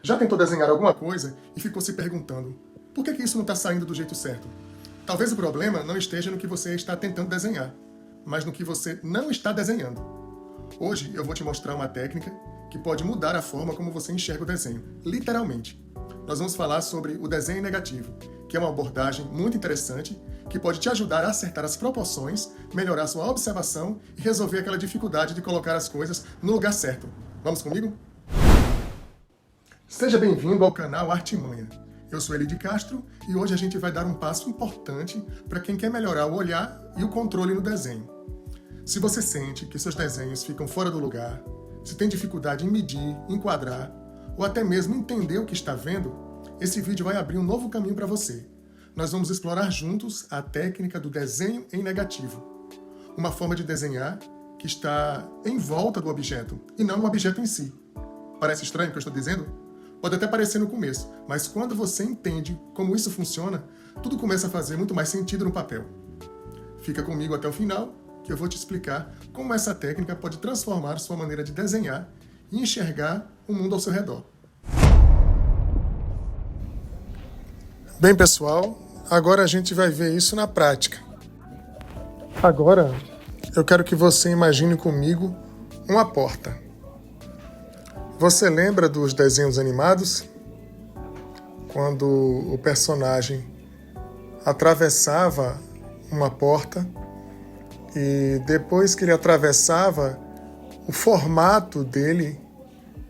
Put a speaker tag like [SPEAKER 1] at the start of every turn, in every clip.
[SPEAKER 1] Já tentou desenhar alguma coisa e ficou se perguntando por que isso não está saindo do jeito certo? Talvez o problema não esteja no que você está tentando desenhar, mas no que você não está desenhando. Hoje eu vou te mostrar uma técnica que pode mudar a forma como você enxerga o desenho, literalmente. Nós vamos falar sobre o desenho negativo, que é uma abordagem muito interessante que pode te ajudar a acertar as proporções, melhorar sua observação e resolver aquela dificuldade de colocar as coisas no lugar certo. Vamos comigo? Seja bem-vindo ao canal Artimanha. Eu sou Eli de Castro e hoje a gente vai dar um passo importante para quem quer melhorar o olhar e o controle no desenho. Se você sente que seus desenhos ficam fora do lugar, se tem dificuldade em medir, enquadrar ou até mesmo entender o que está vendo, esse vídeo vai abrir um novo caminho para você. Nós vamos explorar juntos a técnica do desenho em negativo, uma forma de desenhar que está em volta do objeto e não o objeto em si. Parece estranho o que eu estou dizendo? Pode até parecer no começo, mas quando você entende como isso funciona, tudo começa a fazer muito mais sentido no papel. Fica comigo até o final, que eu vou te explicar como essa técnica pode transformar sua maneira de desenhar e enxergar o mundo ao seu redor. Bem, pessoal, agora a gente vai ver isso na prática. Agora, eu quero que você imagine comigo uma porta. Você lembra dos desenhos animados? Quando o personagem atravessava uma porta e depois que ele atravessava, o formato dele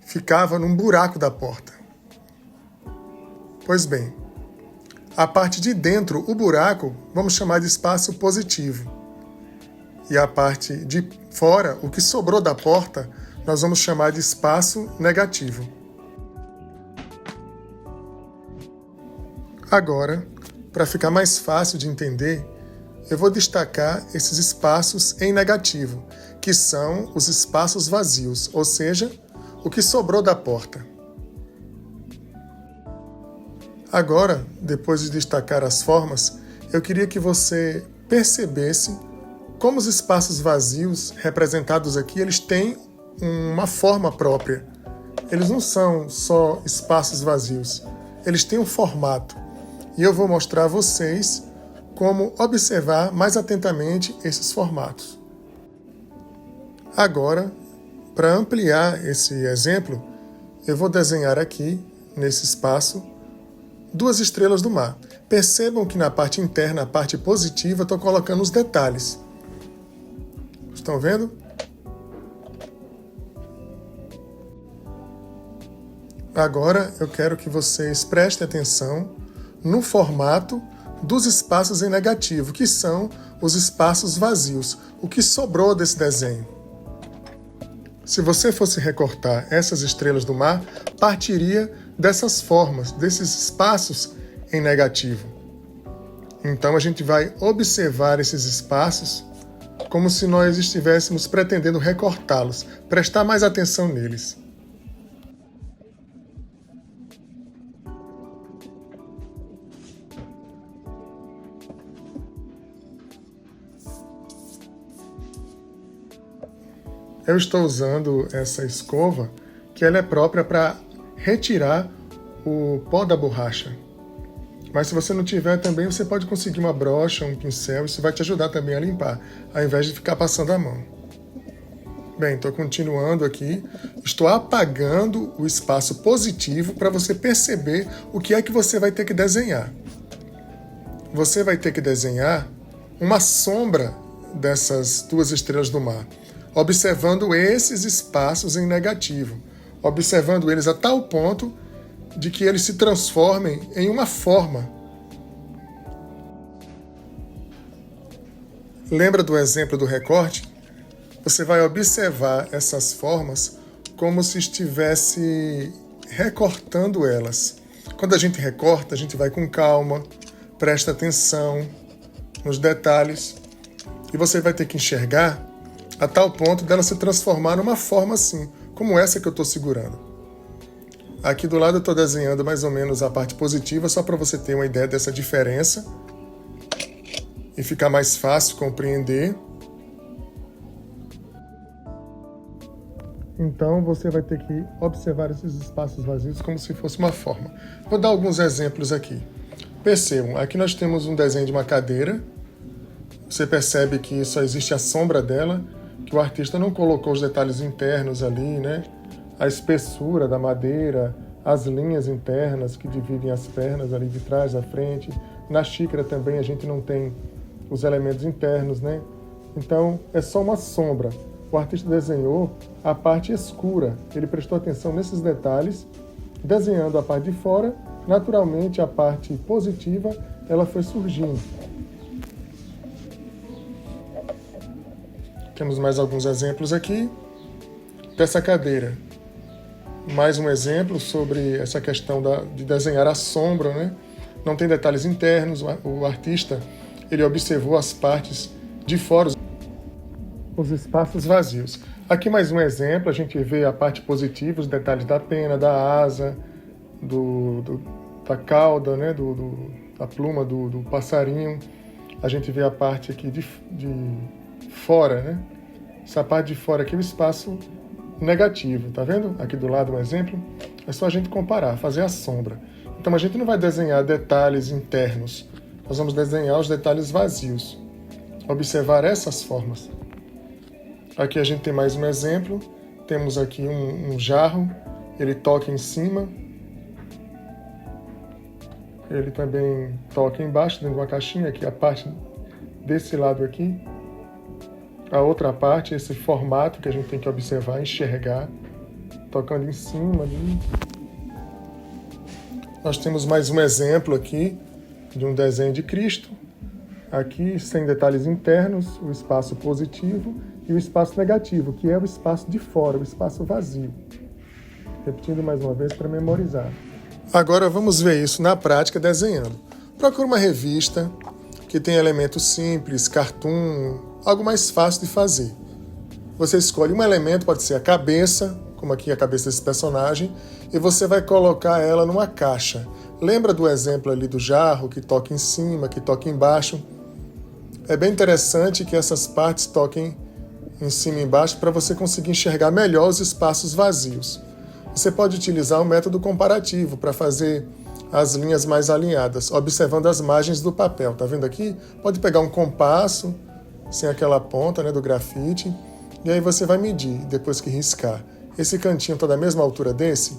[SPEAKER 1] ficava num buraco da porta. Pois bem, a parte de dentro, o buraco, vamos chamar de espaço positivo. E a parte de fora, o que sobrou da porta, nós vamos chamar de espaço negativo. Agora, para ficar mais fácil de entender, eu vou destacar esses espaços em negativo, que são os espaços vazios, ou seja, o que sobrou da porta. Agora, depois de destacar as formas, eu queria que você percebesse como os espaços vazios representados aqui, eles têm uma forma própria. Eles não são só espaços vazios, eles têm um formato. E eu vou mostrar a vocês como observar mais atentamente esses formatos. Agora, para ampliar esse exemplo, eu vou desenhar aqui, nesse espaço, 2 estrelas do mar. Percebam que na parte interna, a parte positiva, eu estou colocando os detalhes. Estão vendo? Agora eu quero que vocês prestem atenção no formato dos espaços em negativo, que são os espaços vazios, o que sobrou desse desenho. Se você fosse recortar essas estrelas do mar, partiria dessas formas, desses espaços em negativo. Então a gente vai observar esses espaços como se nós estivéssemos pretendendo recortá-los, prestar mais atenção neles. Eu estou usando essa escova, que ela é própria para retirar o pó da borracha. Mas se você não tiver também, você pode conseguir uma brocha, um pincel, isso vai te ajudar também a limpar, ao invés de ficar passando a mão. Bem, estou continuando aqui, estou apagando o espaço positivo para você perceber o que é que você vai ter que desenhar. Você vai ter que desenhar uma sombra dessas 2 estrelas do mar, observando esses espaços em negativo, observando eles a tal ponto de que eles se transformem em uma forma. Lembra do exemplo do recorte? Você vai observar essas formas como se estivesse recortando elas. Quando a gente recorta, a gente vai com calma, presta atenção nos detalhes, e você vai ter que enxergar a tal ponto dela se transformar numa forma assim, como essa que eu estou segurando. Aqui do lado eu estou desenhando mais ou menos a parte positiva, só para você ter uma ideia dessa diferença e ficar mais fácil compreender. Então você vai ter que observar esses espaços vazios como se fosse uma forma. Vou dar alguns exemplos aqui. Percebam, aqui nós temos um desenho de uma cadeira. Você percebe que só existe a sombra dela, que o artista não colocou os detalhes internos ali, né? A espessura da madeira, as linhas internas que dividem as pernas ali de trás à frente. Na xícara também a gente não tem os elementos internos, né? Então é só uma sombra. O artista desenhou a parte escura. Ele prestou atenção nesses detalhes, desenhando a parte de fora. Naturalmente, a parte positiva, ela foi surgindo. Temos mais alguns exemplos aqui dessa cadeira. Mais um exemplo sobre essa questão de desenhar a sombra, né? Não tem detalhes internos. O artista, ele observou as partes de fora, os espaços vazios. Aqui mais um exemplo, a gente vê a parte positiva, os detalhes da pena, da asa, da cauda, né? Da pluma do passarinho. A gente vê a parte aqui de fora, né? Essa parte de fora aqui é o espaço negativo, tá vendo? Aqui do lado um exemplo. É só a gente comparar, fazer a sombra. Então a gente não vai desenhar detalhes internos, nós vamos desenhar os detalhes vazios. Observar essas formas. Aqui a gente tem mais um exemplo. Temos aqui um jarro, ele toca em cima. Ele também toca embaixo, dentro de uma caixinha, aqui a parte desse lado aqui. A outra parte, esse formato que a gente tem que observar, enxergar, tocando em cima ali. Nós temos mais um exemplo aqui de um desenho de Cristo. Aqui, sem detalhes internos, o espaço positivo e o espaço negativo, que é o espaço de fora, o espaço vazio. Repetindo mais uma vez para memorizar. Agora vamos ver isso na prática desenhando. Procure uma revista que tem elementos simples, cartoon, algo mais fácil de fazer. Você escolhe um elemento, pode ser a cabeça, como aqui a cabeça desse personagem, e você vai colocar ela numa caixa. Lembra do exemplo ali do jarro, que toca em cima, que toca embaixo? É bem interessante que essas partes toquem em cima e embaixo para você conseguir enxergar melhor os espaços vazios. Você pode utilizar o método comparativo para fazer as linhas mais alinhadas, observando as margens do papel. Tá vendo aqui? Pode pegar um compasso, sem aquela ponta, né, do grafite, e aí você vai medir depois que riscar. Esse cantinho está da mesma altura desse?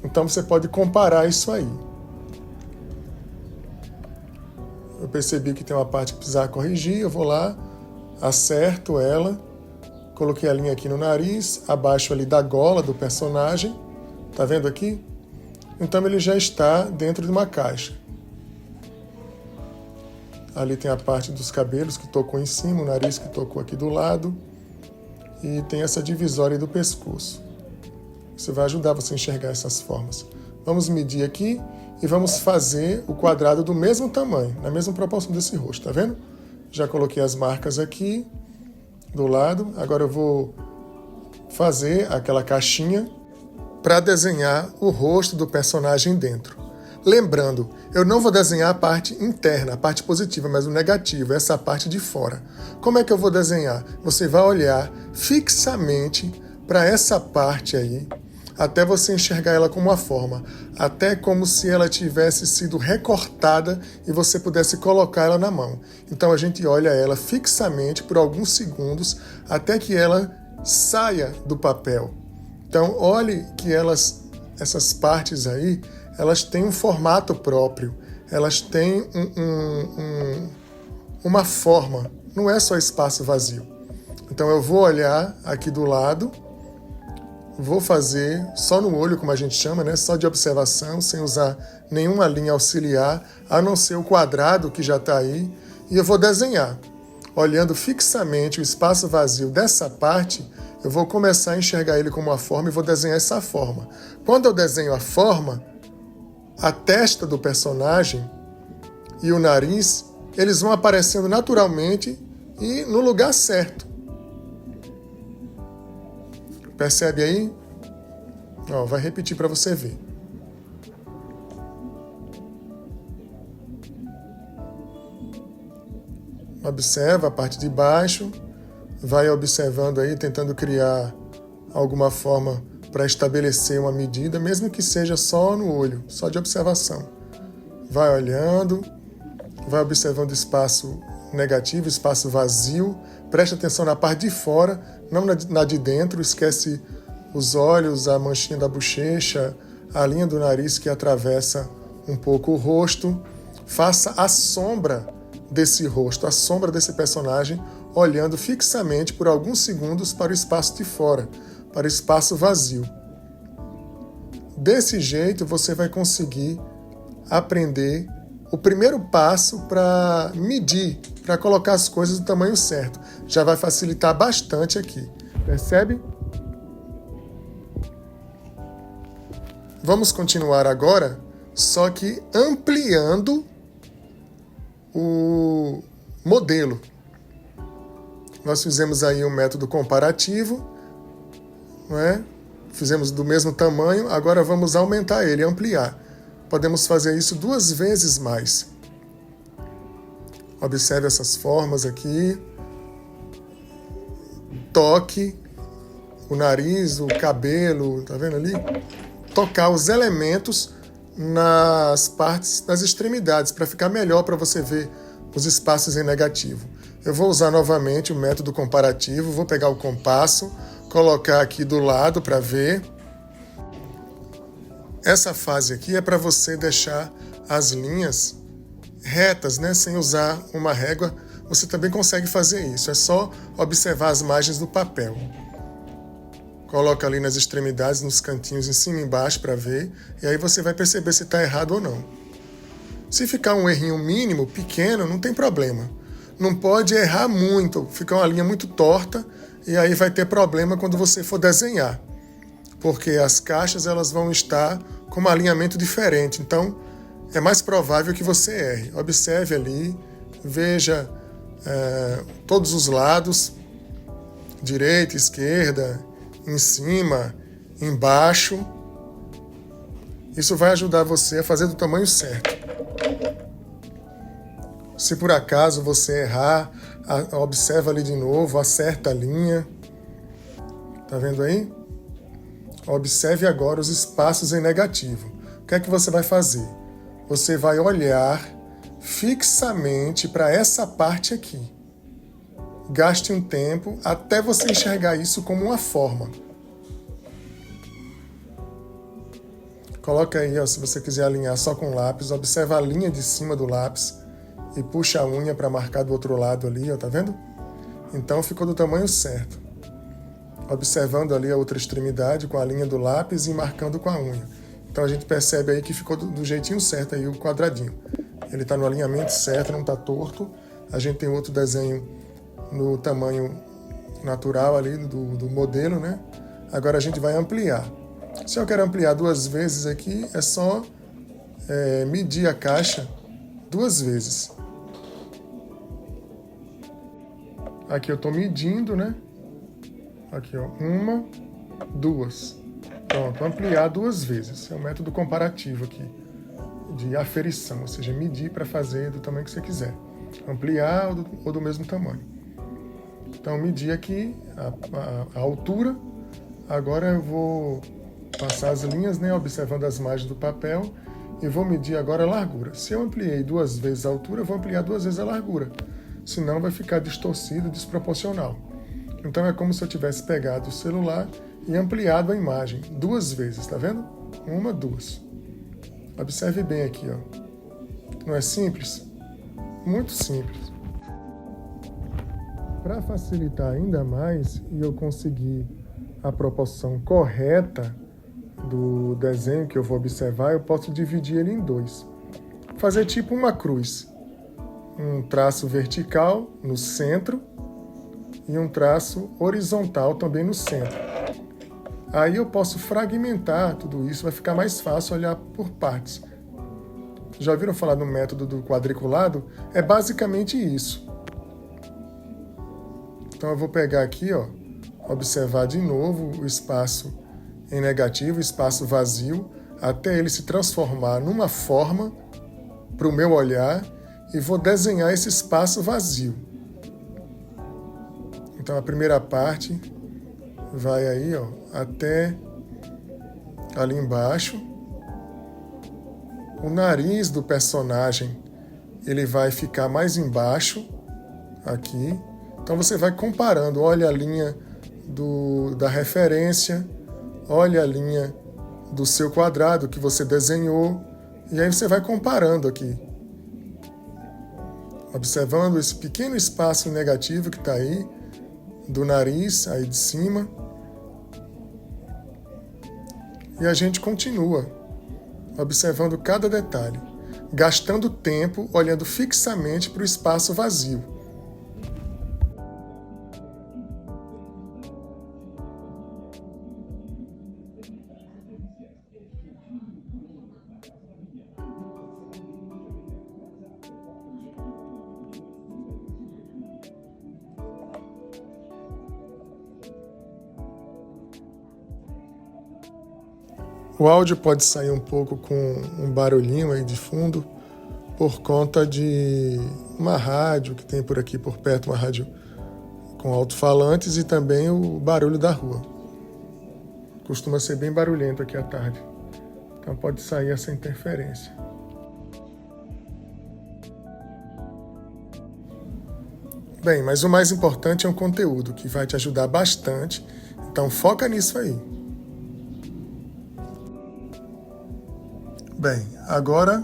[SPEAKER 1] Então você pode comparar isso aí. Eu percebi que tem uma parte que precisava corrigir, eu vou lá, acerto ela, coloquei a linha aqui no nariz, abaixo ali da gola do personagem, tá vendo aqui? Então ele já está dentro de uma caixa. Ali tem a parte dos cabelos que tocou em cima, o nariz que tocou aqui do lado, e tem essa divisória aí do pescoço. Isso vai ajudar você a enxergar essas formas. Vamos medir aqui e vamos fazer o quadrado do mesmo tamanho, na mesma proporção desse rosto, tá vendo? Já coloquei as marcas aqui do lado. Agora eu vou fazer aquela caixinha para desenhar o rosto do personagem dentro. Lembrando, eu não vou desenhar a parte interna, a parte positiva, mas o negativo, essa parte de fora. Como é que eu vou desenhar? Você vai olhar fixamente para essa parte aí, até você enxergar ela como uma forma, até como se ela tivesse sido recortada e você pudesse colocar ela na mão. Então a gente olha ela fixamente por alguns segundos até que ela saia do papel. Então olhe que essas partes aí, elas têm um formato próprio, elas têm uma forma, não é só espaço vazio. Então eu vou olhar aqui do lado, vou fazer só no olho, como a gente chama, né? Só de observação, sem usar nenhuma linha auxiliar, a não ser o quadrado que já está aí, e eu vou desenhar. Olhando fixamente o espaço vazio dessa parte, eu vou começar a enxergar ele como uma forma e vou desenhar essa forma. Quando eu desenho a forma, a testa do personagem e o nariz, eles vão aparecendo naturalmente e no lugar certo. Percebe aí? Ó, vai repetir para você ver. Observa a parte de baixo, vai observando aí, tentando criar alguma forma para estabelecer uma medida, mesmo que seja só no olho, só de observação. Vai olhando, vai observando o espaço negativo, espaço vazio, preste atenção na parte de fora, não na de dentro, esquece os olhos, a manchinha da bochecha, a linha do nariz que atravessa um pouco o rosto. Faça a sombra desse rosto, a sombra desse personagem, olhando fixamente por alguns segundos para o espaço de fora, para o espaço vazio. Desse jeito você vai conseguir aprender o primeiro passo para medir, para colocar as coisas no tamanho certo. Já vai facilitar bastante aqui. Percebe? Vamos continuar agora, só que ampliando o modelo. Nós fizemos aí um método comparativo, não é? Fizemos do mesmo tamanho, agora vamos aumentar ele, ampliar. Podemos fazer isso 2 vezes mais. Observe essas formas aqui. Toque o nariz, o cabelo, tá vendo ali? Tocar os elementos nas partes, nas extremidades, para ficar melhor para você ver os espaços em negativo. Eu vou usar novamente o método comparativo, vou pegar o compasso, colocar aqui do lado para ver. Essa fase aqui é para você deixar as linhas retas, né? Sem usar uma régua, você também consegue fazer isso. É só observar as margens do papel. Coloca ali nas extremidades, nos cantinhos, em cima e embaixo para ver. E aí você vai perceber se está errado ou não. Se ficar um errinho mínimo, pequeno, não tem problema. Não pode errar muito, ficar uma linha muito torta e aí vai ter problema quando você for desenhar. Porque as caixas elas vão estar com um alinhamento diferente. Então, é mais provável que você erre. Observe ali, veja todos os lados, direita, esquerda, em cima, embaixo. Isso vai ajudar você a fazer do tamanho certo. Se por acaso você errar, observa ali de novo, acerta a linha. Tá vendo aí? Observe agora os espaços em negativo. O que é que você vai fazer? Você vai olhar fixamente para essa parte aqui. Gaste um tempo até você enxergar isso como uma forma. Coloca aí, ó, se você quiser alinhar só com lápis, observa a linha de cima do lápis e puxa a unha para marcar do outro lado ali, ó, tá vendo? Então ficou do tamanho certo. Observando ali a outra extremidade com a linha do lápis e marcando com a unha. Então a gente percebe aí que ficou do jeitinho certo aí o quadradinho. Ele está no alinhamento certo, não está torto. A gente tem outro desenho no tamanho natural ali do modelo, né? Agora a gente vai ampliar. Se eu quero ampliar 2 vezes aqui, é só medir a caixa 2 vezes. Aqui eu estou medindo, né? Aqui, ó, 1, 2. Pronto, ampliar 2 vezes. É o método comparativo aqui, de aferição, ou seja, medir para fazer do tamanho que você quiser. Ampliar ou do mesmo tamanho. Então, medir aqui a altura. Agora eu vou passar as linhas, né, observando as margens do papel, e vou medir agora a largura. Se eu ampliei 2 vezes a altura, eu vou ampliar 2 vezes a largura. Senão vai ficar distorcido, desproporcional. Então é como se eu tivesse pegado o celular e ampliado a imagem 2 vezes, tá vendo? 1, 2. Observe bem aqui, ó. Não é simples? Muito simples. Para facilitar ainda mais e eu conseguir a proporção correta do desenho que eu vou observar, eu posso dividir ele em 2. Fazer tipo uma cruz. Um traço vertical no centro e um traço horizontal também no centro. Aí eu posso fragmentar tudo isso, vai ficar mais fácil olhar por partes. Já ouviram falar no método do quadriculado? É basicamente isso. Então eu vou pegar aqui, ó, observar de novo o espaço em negativo, o espaço vazio, até ele se transformar numa forma para o meu olhar e vou desenhar esse espaço vazio. Então a primeira parte vai aí, ó, até ali embaixo. O nariz do personagem, ele vai ficar mais embaixo, aqui. Então você vai comparando, olha a linha da referência, olha a linha do seu quadrado que você desenhou, e aí você vai comparando aqui. Observando esse pequeno espaço negativo que está aí, do nariz, aí de cima. E a gente continua, observando cada detalhe, gastando tempo olhando fixamente para o espaço vazio. O áudio pode sair um pouco com um barulhinho aí de fundo, por conta de uma rádio que tem por aqui por perto, uma rádio com alto-falantes e também o barulho da rua. Costuma ser bem barulhento aqui à tarde, então pode sair essa interferência. Bem, mas o mais importante é o conteúdo, que vai te ajudar bastante, então foca nisso aí. Bem, agora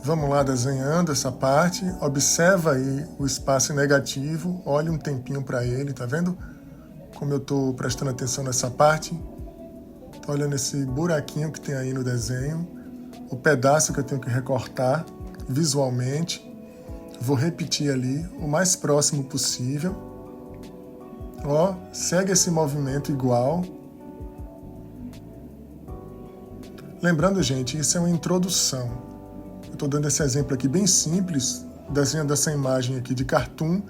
[SPEAKER 1] vamos lá desenhando essa parte, observa aí o espaço negativo, olha um tempinho para ele, tá vendo como eu estou prestando atenção nessa parte? Estou olhando esse buraquinho que tem aí no desenho, o pedaço que eu tenho que recortar visualmente, vou repetir ali o mais próximo possível, ó, segue esse movimento igual. Lembrando, gente, isso é uma introdução. Eu estou dando esse exemplo aqui bem simples, desenhando essa imagem aqui de cartoon,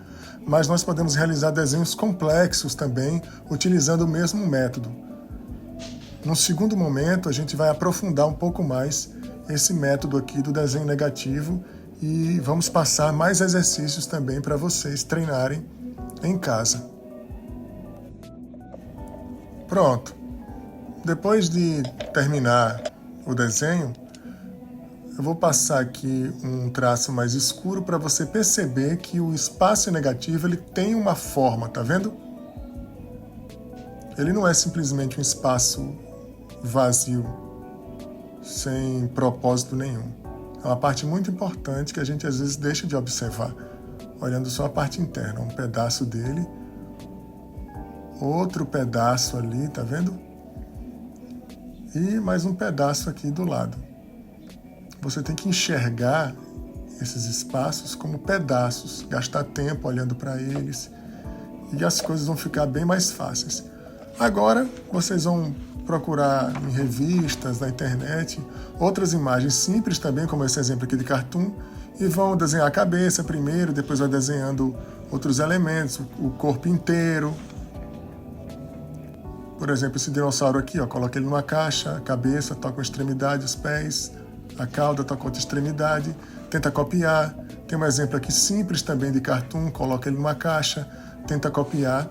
[SPEAKER 1] mas nós podemos realizar desenhos complexos também, utilizando o mesmo método. No segundo momento, a gente vai aprofundar um pouco mais esse método aqui do desenho negativo e vamos passar mais exercícios também para vocês treinarem em casa. Pronto. Depois de terminar o desenho, eu vou passar aqui um traço mais escuro para você perceber que o espaço negativo ele tem uma forma, tá vendo? Ele não é simplesmente um espaço vazio, sem propósito nenhum. É uma parte muito importante que a gente às vezes deixa de observar, olhando só a parte interna, um pedaço dele, outro pedaço ali, tá vendo? E mais um pedaço aqui do lado. Você tem que enxergar esses espaços como pedaços, gastar tempo olhando para eles e as coisas vão ficar bem mais fáceis. Agora vocês vão procurar em revistas, na internet, outras imagens simples também, como esse exemplo aqui de cartoon, e vão desenhar a cabeça primeiro, depois vai desenhando outros elementos, o corpo inteiro. Por exemplo, esse dinossauro aqui, ó, coloca ele numa caixa, a cabeça toca a extremidade, os pés, a cauda toca outra extremidade, tenta copiar. Tem um exemplo aqui simples também de cartoon, coloca ele numa caixa, tenta copiar.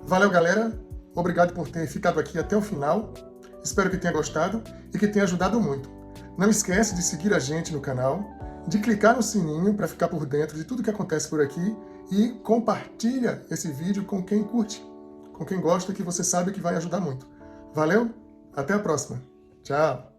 [SPEAKER 1] Valeu, galera! Obrigado por ter ficado aqui até o final. Espero que tenha gostado e que tenha ajudado muito. Não esquece de seguir a gente no canal, de clicar no sininho para ficar por dentro de tudo que acontece por aqui e compartilha esse vídeo com quem curte, com quem gosta, que você sabe que vai ajudar muito. Valeu? Até a próxima. Tchau!